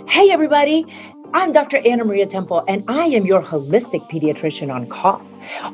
Hey, everybody. I'm Dr. Anna Maria Temple, and I am your holistic pediatrician on call.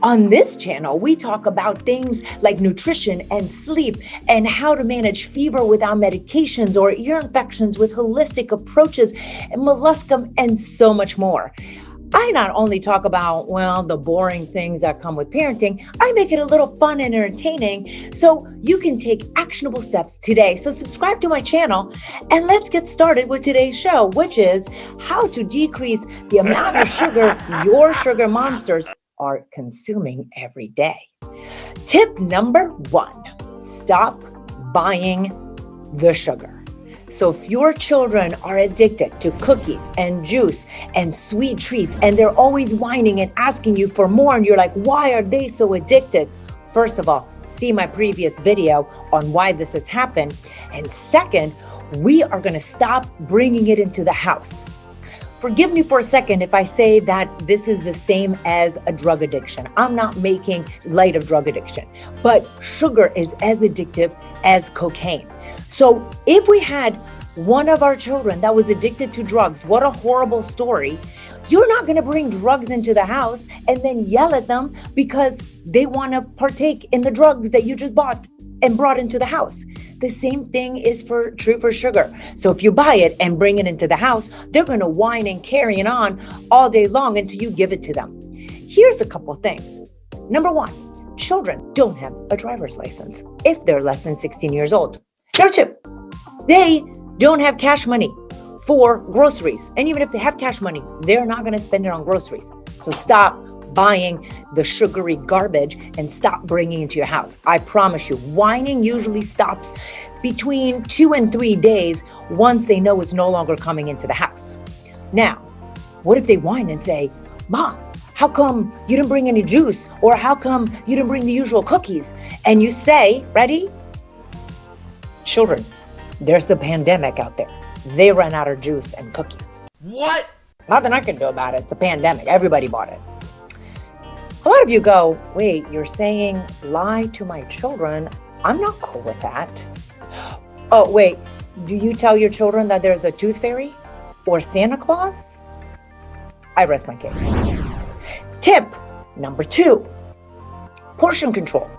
On this channel, we talk about things like nutrition and sleep and how to manage fever without medications or ear infections with holistic approaches, and molluscum, and so much more. I not only talk about, the boring things that come with parenting, I make it a little fun and entertaining so you can take actionable steps today. So subscribe to my channel and let's get started with today's show, which is how to decrease the amount of sugar your sugar monsters are consuming every day. Tip number 1, stop buying the sugar. So if your children are addicted to cookies and juice and sweet treats, and they're always whining and asking you for more, and you're like, why are they so addicted? First of all, see my previous video on why this has happened. And second, we are going to stop bringing it into the house. Forgive me for a second if I say that this is the same as a drug addiction. I'm not making light of drug addiction, but sugar is as addictive as cocaine. So if we had one of our children that was addicted to drugs, what a horrible story. You're not going to bring drugs into the house and then yell at them because they want to partake in the drugs that you just bought and brought into the house. The same thing is true for sugar. So if you buy it and bring it into the house, they're going to whine and carry it on all day long until you give it to them. Here's a couple of things. Number 1, children don't have a driver's license if they're less than 16 years old. Number 2, they don't have cash money for groceries. And even if they have cash money, they're not going to spend it on groceries. So stop buying the sugary garbage and stop bringing it into your house. I promise you, whining usually stops between 2 and 3 days once they know it's no longer coming into the house. Now, what if they whine and say, Mom, how come you didn't bring any juice? Or how come you didn't bring the usual cookies? And you say, ready? Children, there's the pandemic out there. They run out of juice and cookies. What? Nothing I can do about it. It's a pandemic. Everybody bought it. A lot of you go, wait, you're saying lie to my children? I'm not cool with that. Oh, wait, do you tell your children that there's a tooth fairy or Santa Claus? I rest my case. Tip number 2, portion control.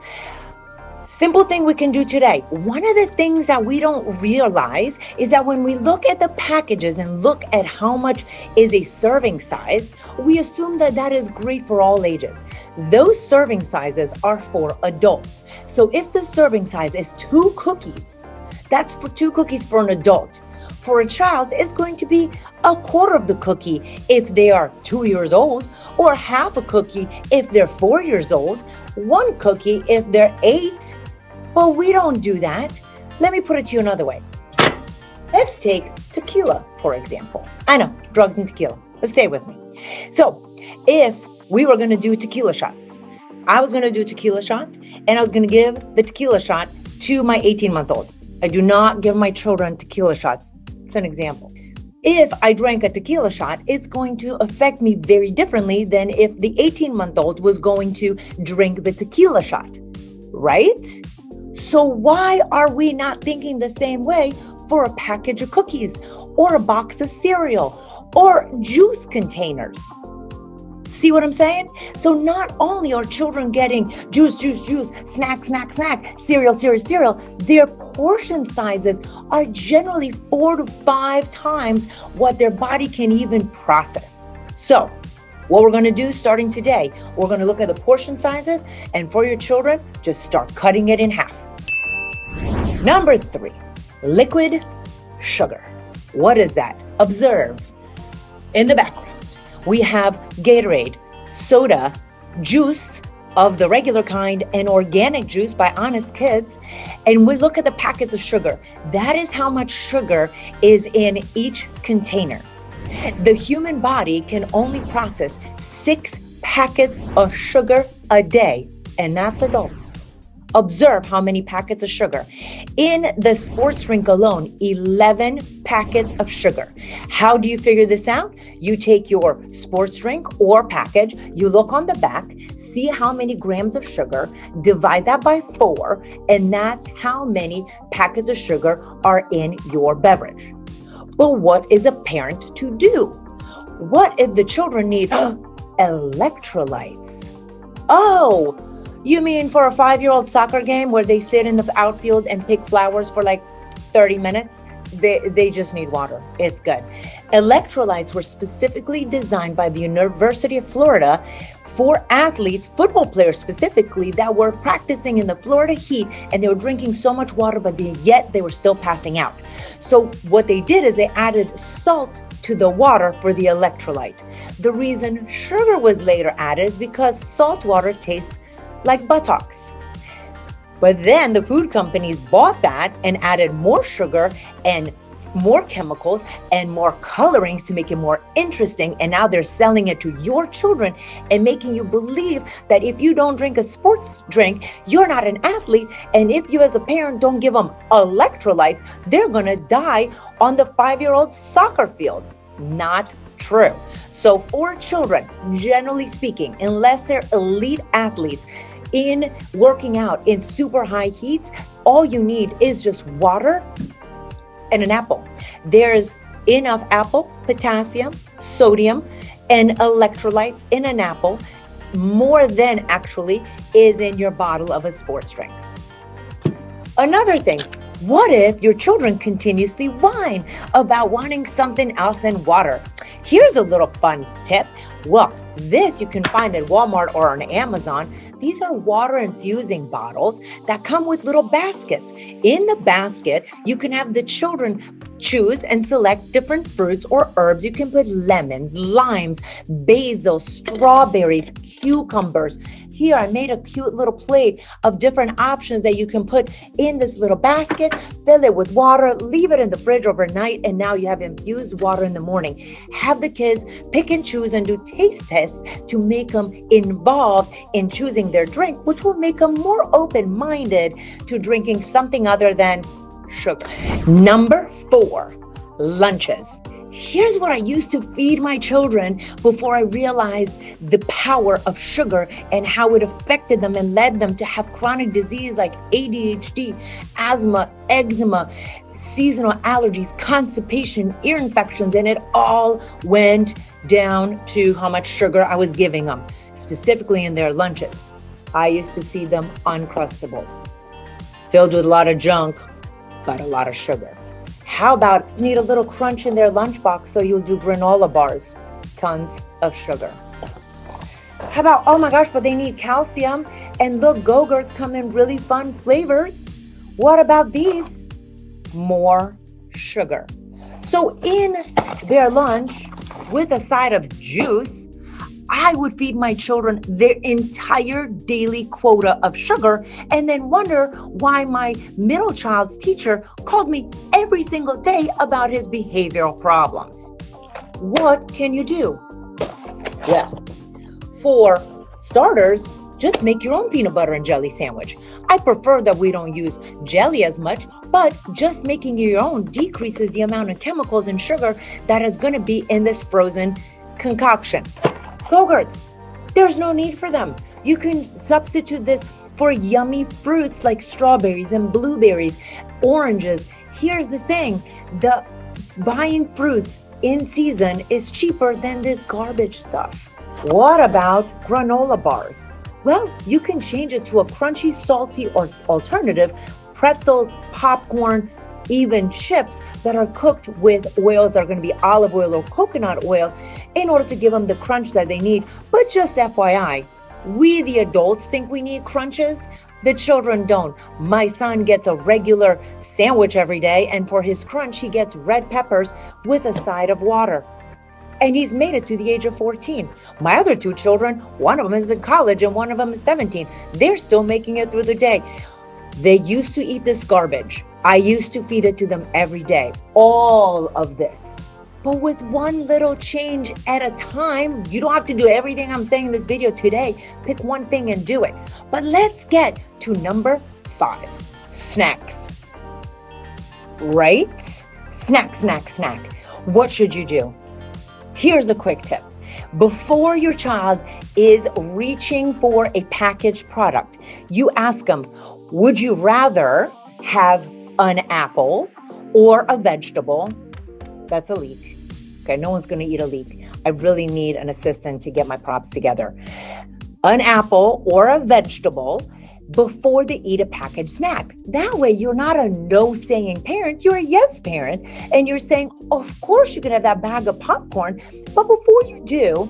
Simple thing we can do today. One of the things that we don't realize is that when we look at the packages and look at how much is a serving size, we assume that that is great for all ages. Those serving sizes are for adults. So if the serving size is 2 cookies, that's for 2 cookies for an adult. For a child, it's going to be a quarter of the cookie if they are 2 years old, or half a cookie if they're 4 years old, 1 cookie if they're 8. Well, we don't do that. Let me put it to you another way. Let's take tequila, for example. I know, drugs and tequila, but stay with me. So if we were going to do tequila shots, I was going to do a tequila shot, and I was going to give the tequila shot to my 18-month-old. I do not give my children tequila shots. It's an example. If I drank a tequila shot, it's going to affect me very differently than if the 18-month-old was going to drink the tequila shot, right? So why are we not thinking the same way for a package of cookies or a box of cereal or juice containers? See what I'm saying? So not only are children getting juice, snack, cereal, their portion sizes are generally 4 to 5 times what their body can even process. So what we're going to do starting today, we're going to look at the portion sizes, and for your children, just start cutting it in half. Number 3, liquid sugar. What is that? Observe. In the background, we have Gatorade, soda, juice of the regular kind, and organic juice by Honest Kids. And we look at the packets of sugar. That is how much sugar is in each container. The human body can only process 6 packets of sugar a day, and that's adults. Observe how many packets of sugar. In the sports drink alone, 11 packets of sugar. How do you figure this out? You take your sports drink or package, you look on the back, see how many grams of sugar, divide that by 4, and that's how many packets of sugar are in your beverage. Well, what is a parent to do? What if the children need electrolytes? Oh, you mean for a 5-year-old soccer game where they sit in the outfield and pick flowers for like 30 minutes? They just need water. It's good. Electrolytes were specifically designed by the University of Florida for athletes, football players specifically, that were practicing in the Florida heat, and they were drinking so much water, but yet they were still passing out. So what they did is they added salt to the water for the electrolyte. The reason sugar was later added is because salt water tastes like buttocks. But then the food companies bought that and added more sugar and more chemicals and more colorings to make it more interesting. And now they're selling it to your children and making you believe that if you don't drink a sports drink, you're not an athlete. And if you as a parent don't give them electrolytes, they're going to die on the 5-year-old soccer field. Not true. So for children, generally speaking, unless they're elite athletes, in working out in super high heats, all you need is just water and an apple. There's enough apple, potassium, sodium, and electrolytes in an apple, more than actually is in your bottle of a sports drink. Another thing, what if your children continuously whine about wanting something else than water? Here's a little fun tip. Well, this you can find at Walmart or on Amazon. These are water infusing bottles that come with little baskets. In the basket, you can have the children choose and select different fruits or herbs. You can put lemons, limes, basil, strawberries, cucumbers. Here, I made a cute little plate of different options that you can put in this little basket, fill it with water, leave it in the fridge overnight, and now you have infused water in the morning. Have the kids pick and choose and do taste tests to make them involved in choosing their drink, which will make them more open-minded to drinking something other than sugar. Number 4, lunches. Here's what I used to feed my children before I realized the power of sugar and how it affected them and led them to have chronic disease like ADHD, asthma, eczema, seasonal allergies, constipation, ear infections, and it all went down to how much sugar I was giving them, specifically in their lunches. I used to feed them Uncrustables, filled with a lot of junk, but a lot of sugar. How about need a little crunch in their lunchbox, so you'll do granola bars, tons of sugar. How about, oh my gosh, but they need calcium, and look, Go-Gurts come in really fun flavors. What about these? More sugar. So in their lunch, with a side of juice, I would feed my children their entire daily quota of sugar and then wonder why my middle child's teacher called me every single day about his behavioral problems. What can you do? Well, for starters, just make your own peanut butter and jelly sandwich. I prefer that we don't use jelly as much, but just making your own decreases the amount of chemicals and sugar that is going to be in this frozen concoction. Go-Gurts, there's no need for them. You can substitute this for yummy fruits like strawberries and blueberries, oranges. Here's the thing, the buying fruits in season is cheaper than this garbage stuff. What about granola bars? Well, you can change it to a crunchy, salty or alternative, pretzels, popcorn, even chips that are cooked with oils that are going to be olive oil or coconut oil in order to give them the crunch that they need. But just FYI, we the adults think we need crunches. The children don't. My son gets a regular sandwich every day, and for his crunch, he gets red peppers with a side of water. And he's made it to the age of 14. My other 2 children, one of them is in college and one of them is 17. They're still making it through the day. They used to eat this garbage. I used to feed it to them every day, all of this. But with one little change at a time, you don't have to do everything I'm saying in this video today. Pick one thing and do it. But let's get to number 5, snacks. Right? Snack. What should you do? Here's a quick tip. Before your child is reaching for a packaged product, you ask them, would you rather have an apple or a vegetable That's a leak. Okay, no one's going to eat a leek. I really need an assistant to get my props together. An apple or a vegetable before they eat a packaged snack. That way, you're not a no-saying parent, you're a yes parent, and you're saying, of course you can have that bag of popcorn, but before you do,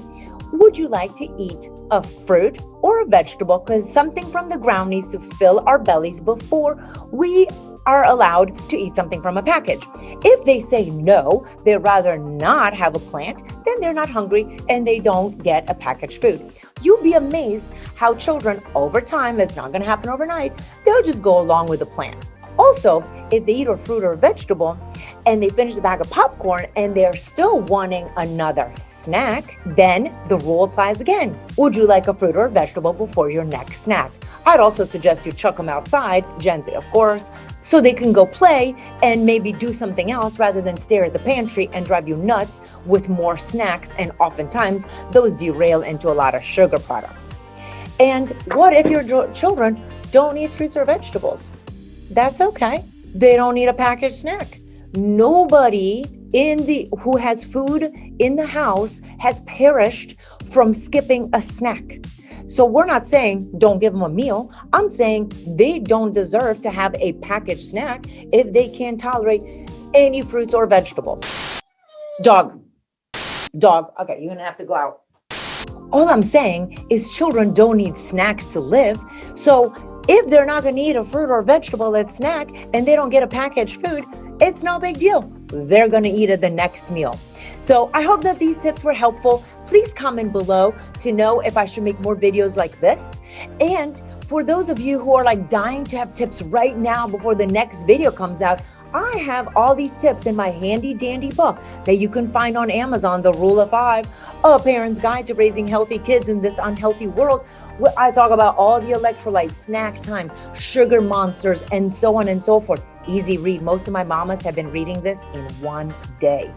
would you like to eat a fruit or a vegetable? Because something from the ground needs to fill our bellies before we are allowed to eat something from a package. If they say no, they'd rather not have a plant, then they're not hungry and they don't get a packaged food. You'll be amazed how children over time, it's not going to happen overnight, they'll just go along with the plan. Also, if they eat a fruit or a vegetable and they finish the bag of popcorn and they're still wanting another snack, then the rule applies again. Would you like a fruit or a vegetable before your next snack? I'd also suggest you chuck them outside, gently of course, so they can go play and maybe do something else rather than stare at the pantry and drive you nuts with more snacks, and oftentimes those derail into a lot of sugar products. And what if your children don't eat fruits or vegetables? That's okay. They don't need a packaged snack. Nobody who has food in the house has perished from skipping a snack. So we're not saying don't give them a meal. I'm saying they don't deserve to have a packaged snack if they can't tolerate any fruits or vegetables. Dog. Okay, you're gonna have to go out. All I'm saying is children don't need snacks to live. So if they're not gonna eat a fruit or vegetable at snack and they don't get a packaged food, it's no big deal. They're gonna eat at the next meal. So I hope that these tips were helpful. Please comment below to know if I should make more videos like this. And for those of you who are like dying to have tips right now before the next video comes out, I have all these tips in my handy dandy book that you can find on Amazon, The Rule of 5, A Parent's Guide to Raising Healthy Kids in This Unhealthy World, where I talk about all the electrolytes, snack time, sugar monsters, and so on and so forth. Easy read. Most of my mamas have been reading this in one day.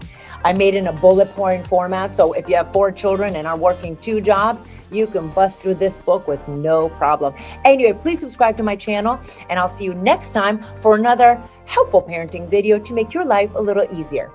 I made it in a bullet point format, so if you have 4 children and are working 2 jobs, you can bust through this book with no problem. Anyway, please subscribe to my channel, and I'll see you next time for another helpful parenting video to make your life a little easier.